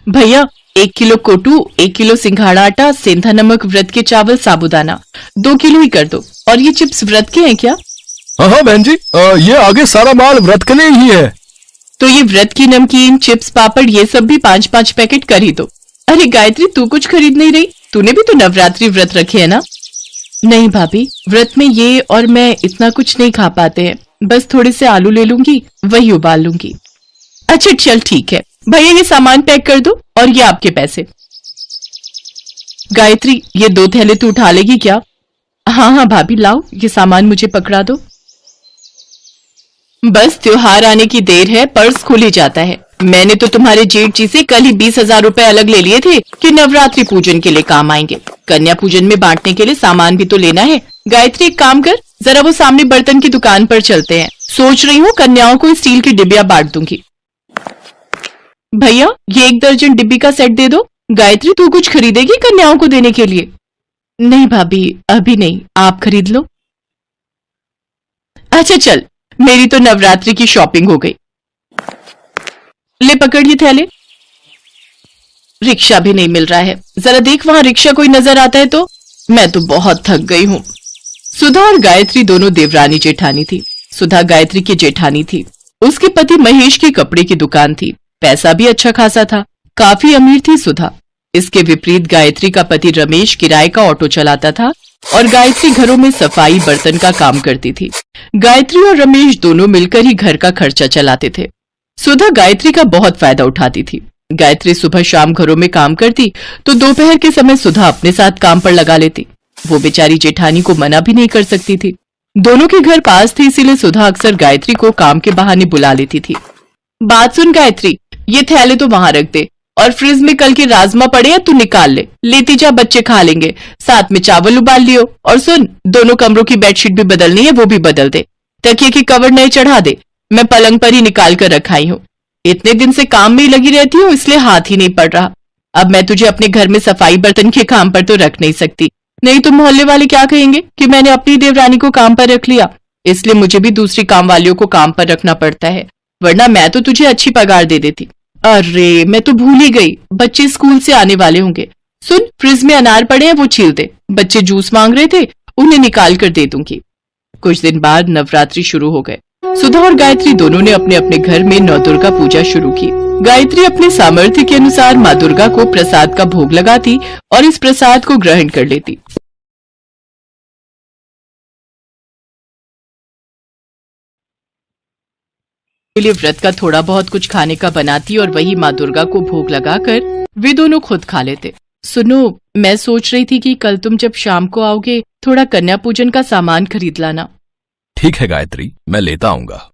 भैया 1 kilo कोटू, 1 kilo सिंघाड़ा आटा, सेंधा नमक, व्रत के चावल, साबूदाना 2 किलो ही कर दो। और ये चिप्स व्रत के हैं क्या? हाँ बहन जी, ये आगे सारा माल व्रत के लिए ही है। तो ये व्रत की नमकीन, चिप्स, पापड़ ये सब भी 5-5 पैकेट कर ही दो। अरे गायत्री, तू कुछ खरीद नहीं रही? तूने भी तो नवरात्रि व्रत रखे है ना? नहीं भाभी, व्रत में ये और मैं इतना कुछ नहीं खा पाते हैं। बस थोड़े से आलू ले लूंगी, वही उबाल लूंगी। अच्छा चल ठीक है भैया, ये सामान पैक कर दो और ये आपके पैसे। गायत्री, ये 2 थैले तू उठा लेगी क्या? हाँ हाँ भाभी, लाओ ये सामान मुझे पकड़ा दो। बस त्योहार आने की देर है, पर्स खुल ही जाता है। मैंने तो तुम्हारे जेठ जी से कल ही 20,000 रुपए अलग ले लिए थे कि नवरात्रि पूजन के लिए काम आएंगे। कन्या पूजन में बांटने के लिए सामान भी तो लेना है। गायत्री एक काम कर, जरा वो सामने बर्तन की दुकान पर चलते हैं। सोच रही हूँ कन्याओं को स्टील की डिबिया बांट दूंगी। भैया ये 1 दर्जन डिब्बी का सेट दे दो। गायत्री तू कुछ खरीदेगी कन्याओं को देने के लिए? नहीं भाभी, अभी नहीं, आप खरीद लो। अच्छा चल, मेरी तो नवरात्रि की शॉपिंग हो गई। ले पकड़ ये थैले। रिक्शा भी नहीं मिल रहा है, जरा देख वहां रिक्शा कोई नजर आता है तो। मैं तो बहुत थक गई हूँ। सुधा और गायत्री दोनों देवरानी जेठानी थी। सुधा गायत्री की जेठानी थी। उसके पति महेश की कपड़े की दुकान थी। पैसा भी अच्छा खासा था, काफी अमीर थी सुधा। इसके विपरीत गायत्री का पति रमेश किराए का ऑटो चलाता था और गायत्री घरों में सफाई बर्तन का काम करती थी। गायत्री और रमेश दोनों मिलकर ही घर का खर्चा चलाते थे। सुधा गायत्री का बहुत फायदा उठाती थी। गायत्री सुबह शाम घरों में काम करती तो दोपहर के समय सुधा अपने साथ काम पर लगा लेती। वो बेचारी जेठानी को मना भी नहीं कर सकती थी। दोनों के घर पास थे, इसीलिए सुधा अक्सर गायत्री को काम के बहाने बुला लेती थी। बात सुन गायत्री, ये थैले तो वहां रख दे और फ्रिज में कल के राजमा पड़े हैं, तू निकाल ले। लेती जा, बच्चे खा लेंगे। साथ में चावल उबाल लियो। और सुन, दोनों कमरों की बेडशीट भी बदलनी है, वो भी बदल दे। तकिए की कवर नए चढ़ा दे। मैं पलंग पर ही निकाल कर रखाई हूँ। इतने दिन से काम में ही लगी रहती हूँ, इसलिए हाथ ही नहीं पड़ रहा। अब मैं तुझे अपने घर में सफाई बर्तन के काम पर तो रख नहीं सकती, नहीं तो मोहल्ले वाले क्या कहेंगे कि मैंने अपनी देवरानी को काम पर रख लिया। इसलिए मुझे भी दूसरी काम वालियों को काम पर रखना पड़ता है, वरना मैं तो तुझे अच्छी पगार दे देती। अरे मैं तो भूल ही गई, बच्चे स्कूल से आने वाले होंगे। सुन, फ्रिज में अनार पड़े हैं, वो छील दे। बच्चे जूस मांग रहे थे, उन्हें निकाल कर दे दूंगी। कुछ दिन बाद नवरात्रि शुरू हो गए। सुधा और गायत्री दोनों ने अपने अपने घर में नौ दुर्गा पूजा शुरू की। गायत्री अपने सामर्थ्य के अनुसार माँ दुर्गा को प्रसाद का भोग लगाती और इस प्रसाद को ग्रहण कर लेती। लिए व्रत का थोड़ा बहुत कुछ खाने का बनाती और वही माँ दुर्गा को भोग लगाकर वे दोनों खुद खा लेते। सुनो, मैं सोच रही थी कि कल तुम जब शाम को आओगे थोड़ा कन्या पूजन का सामान खरीद लाना। ठीक है गायत्री, मैं लेता आऊंगा।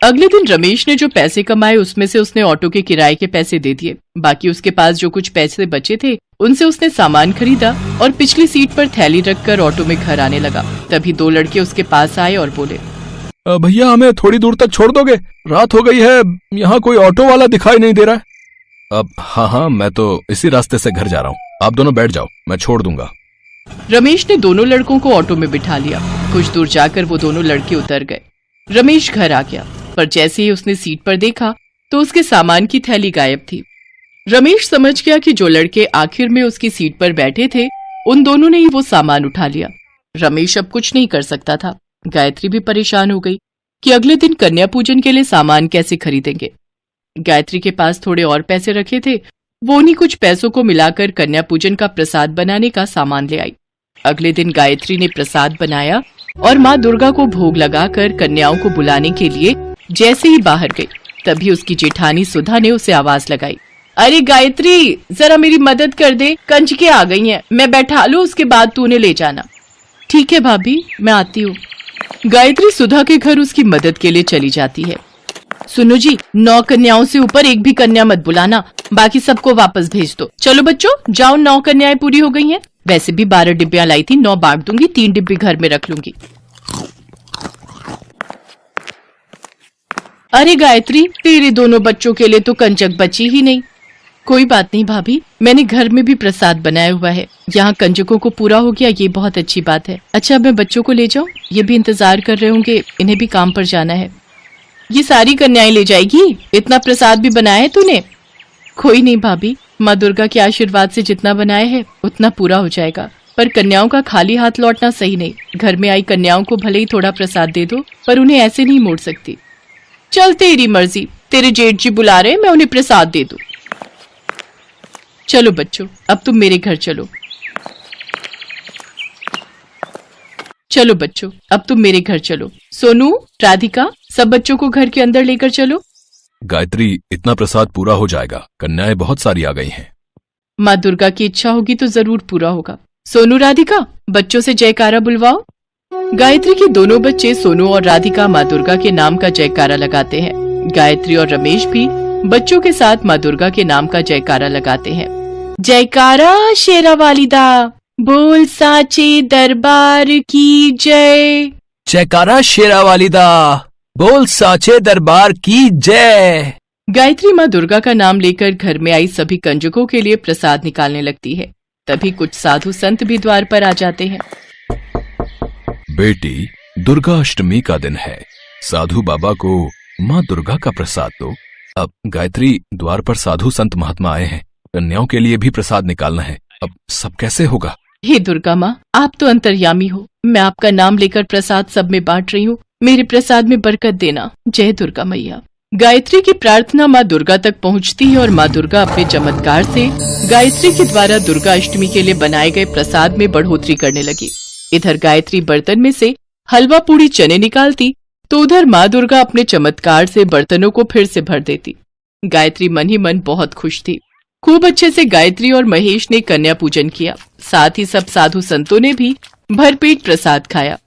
अगले दिन रमेश ने जो पैसे कमाए उसमें से उसने ऑटो के किराए के पैसे दे दिए। बाकी उसके पास जो कुछ पैसे बचे थे उनसे उसने सामान खरीदा और पिछली सीट पर थैली रखकर ऑटो में घर आने लगा। तभी 2 लड़के उसके पास आए और बोले, भैया हमें थोड़ी दूर तक छोड़ दोगे? रात हो गई है, यहाँ कोई ऑटो वाला दिखाई नहीं दे रहा है। अब हाँ, मैं तो इसी रास्ते से घर जा रहा हूँ, आप दोनों बैठ जाओ, मैं छोड़ दूंगा। रमेश ने दोनों लड़कों को ऑटो में बिठा लिया। कुछ दूर जाकर वो दोनों लड़के उतर गए। रमेश घर आ गया, पर जैसे ही उसने सीट पर देखा तो उसके सामान की थैली गायब थी। रमेश समझ गया कि जो लड़के आखिर में उसकी सीट पर बैठे थे उन दोनों ने ही वो सामान उठा लिया। रमेश अब कुछ नहीं कर सकता था। गायत्री भी परेशान हो गई कि अगले दिन कन्या पूजन के लिए सामान कैसे खरीदेंगे। गायत्री के पास थोड़े और पैसे रखे थे, वो उन्हीं कुछ पैसों को मिलाकर कन्या पूजन का प्रसाद बनाने का सामान ले आई। अगले दिन गायत्री ने प्रसाद बनाया और माँ दुर्गा को भोग लगाकर कन्याओं को बुलाने के लिए जैसे ही बाहर गई तभी उसकी जेठानी सुधा ने उसे आवाज लगाई, अरे गायत्री, जरा मेरी मदद कर दे, कंजके आ गई हैं, मैं बैठा लूं, उसके बाद तू उन्हें ले जाना। ठीक है भाभी, मैं आती हूँ। गायत्री सुधा के घर उसकी मदद के लिए चली जाती है। सुनो जी, 9 कन्याओं से ऊपर एक भी कन्या मत बुलाना, बाकी सबको वापस भेज दो। चलो बच्चों जाओ, 9 कन्याएं पूरी हो गई हैं। वैसे भी 12 डिब्बियां लाई थी, 9 बांट दूंगी, 3 डिब्बी घर में रख लूंगी। अरे गायत्री, तेरे दोनों बच्चों के लिए तो कंजक बची ही नहीं। कोई बात नहीं भाभी, मैंने घर में भी प्रसाद बनाया हुआ है, यहाँ कंजकों को पूरा हो गया, ये बहुत अच्छी बात है। अच्छा, मैं बच्चों को ले जाऊं? ये भी इंतजार कर रहे होंगे, इन्हें भी काम पर जाना है। ये सारी कन्याएं ले जाएगी? इतना प्रसाद भी बनाया है तूने? कोई नहीं भाभी, माँ दुर्गा के आशीर्वाद से जितना बनाए है उतना पूरा हो जाएगा। पर कन्याओं का खाली हाथ लौटना सही नहीं। घर में आई कन्याओं को भले ही थोड़ा प्रसाद दे दो, पर उन्हें ऐसे नहीं मोड़ सकती। चल तेरी मर्जी, तेरे जेठ जी बुला रहे, मैं उन्हें प्रसाद दे दूं। चलो बच्चों, अब तुम मेरे घर चलो। चलो बच्चों, अब तुम मेरे घर चलो। सोनू, राधिका, सब बच्चों को घर के अंदर लेकर चलो। गायत्री, इतना प्रसाद पूरा हो जाएगा, कन्याएं बहुत सारी आ गई हैं। माँ दुर्गा की इच्छा होगी तो जरूर पूरा होगा। सोनू, राधिका, बच्चों से जयकारा बुलवाओ। गायत्री के दोनों बच्चे सोनू और राधिका माँ दुर्गा के नाम का जयकारा लगाते हैं। गायत्री और रमेश भी बच्चों के साथ माँ दुर्गा के नाम का जयकारा लगाते हैं। जयकारा शेरा वालिदा, बोल साचे दरबार की जय। जयकारा शेरा वालिदा, बोल साचे दरबार की जय। गायत्री माँ दुर्गा का नाम लेकर घर में आई सभी कंजकों के लिए प्रसाद निकालने लगती है। तभी कुछ साधु संत भी द्वार पर आ जाते हैं। बेटी, दुर्गा अष्टमी का दिन है, साधु बाबा को माँ दुर्गा का प्रसाद दो। अब गायत्री, द्वार पर साधु संत महात्मा आए हैं, कन्याओं के लिए भी प्रसाद निकालना है, अब सब कैसे होगा? हे दुर्गा माँ, आप तो अंतर्यामी हो। मैं आपका नाम लेकर प्रसाद सब में बांट रही हूँ, मेरे प्रसाद में बरकत देना। जय दुर्गा मैया। गायत्री की प्रार्थना माँ दुर्गा तक पहुँचती है और माँ दुर्गा अपने चमत्कार से गायत्री के द्वारा दुर्गा अष्टमी के लिए बनाए गए प्रसाद में बढ़ोतरी करने लगी। इधर गायत्री बर्तन में से हलवा पूड़ी चने निकालती तो उधर माँ दुर्गा अपने चमत्कार से बर्तनों को फिर से भर देती। गायत्री मन ही मन बहुत खुश थी। खूब अच्छे से गायत्री और महेश ने कन्या पूजन किया। साथ ही सब साधु संतों ने भी भरपेट प्रसाद खाया।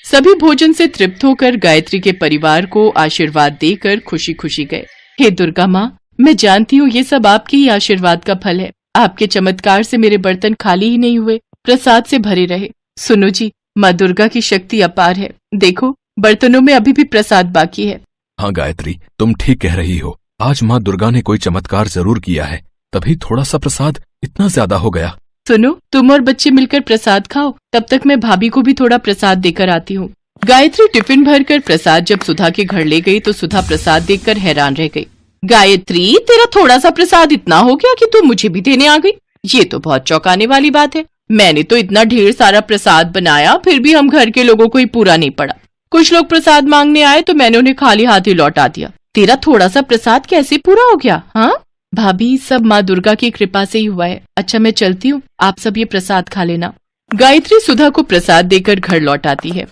सभी भोजन से तृप्त होकर गायत्री के परिवार को आशीर्वाद देकर खुशी खुशी गए। हे दुर्गा माँ, मैं जानती हूँ ये सब आपके ही आशीर्वाद का फल है। आपके चमत्कार से मेरे बर्तन खाली ही नहीं हुए, प्रसाद से भरे रहे। सुनो जी, माँ दुर्गा की शक्ति अपार है। देखो, बर्तनों में अभी भी प्रसाद बाकी है। हाँ गायत्री, तुम ठीक कह रही हो। आज माँ दुर्गा ने कोई चमत्कार जरूर किया है, तभी थोड़ा सा प्रसाद इतना ज्यादा हो गया। सुनो, तुम और बच्चे मिलकर प्रसाद खाओ, तब तक मैं भाभी को भी थोड़ा प्रसाद देकर आती हूँ। गायत्री टिफिन भरकर प्रसाद जब सुधा के घर ले गई तो सुधा प्रसाद देखकर हैरान रह गई। गायत्री, तेरा थोड़ा सा प्रसाद इतना हो गया कि तू मुझे भी देने आ गई। ये तो बहुत चौंकाने वाली बात है। मैंने तो इतना ढेर सारा प्रसाद बनाया, फिर भी हम घर के लोगों को ही पूरा नहीं पड़ा। कुछ लोग प्रसाद मांगने आए तो मैंने उन्हें खाली हाथ ही लौटा दिया। तेरा थोड़ा सा प्रसाद कैसे पूरा हो गया? हाँ भाभी, सब माँ दुर्गा की कृपा से ही हुआ है। अच्छा, मैं चलती हूँ, आप सब ये प्रसाद खा लेना। गायत्री सुधा को प्रसाद देकर घर लौट आती है।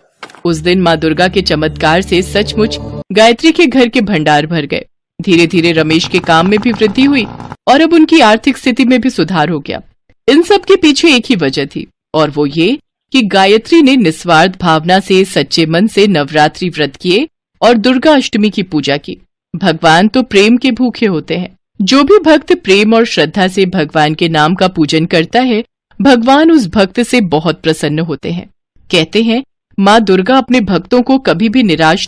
उस दिन माँ दुर्गा के चमत्कार से सचमुच गायत्री के घर के भंडार भर गए। धीरे धीरे रमेश के काम में भी वृद्धि हुई और अब उनकी आर्थिक स्थिति में भी सुधार हो गया। इन सब के पीछे एक ही वजह थी, और वो ये कि गायत्री ने निस्वार्थ भावना से सच्चे मन से नवरात्रि व्रत किए और दुर्गा अष्टमी की पूजा की। भगवान तो प्रेम के भूखे होते हैं। जो भी भक्त प्रेम और श्रद्धा से भगवान के नाम का पूजन करता है, भगवान उस भक्त से बहुत प्रसन्न होते हैं। कहते हैं, माँ दुर्गा अपने भक्तों को कभी भी निराश नहीं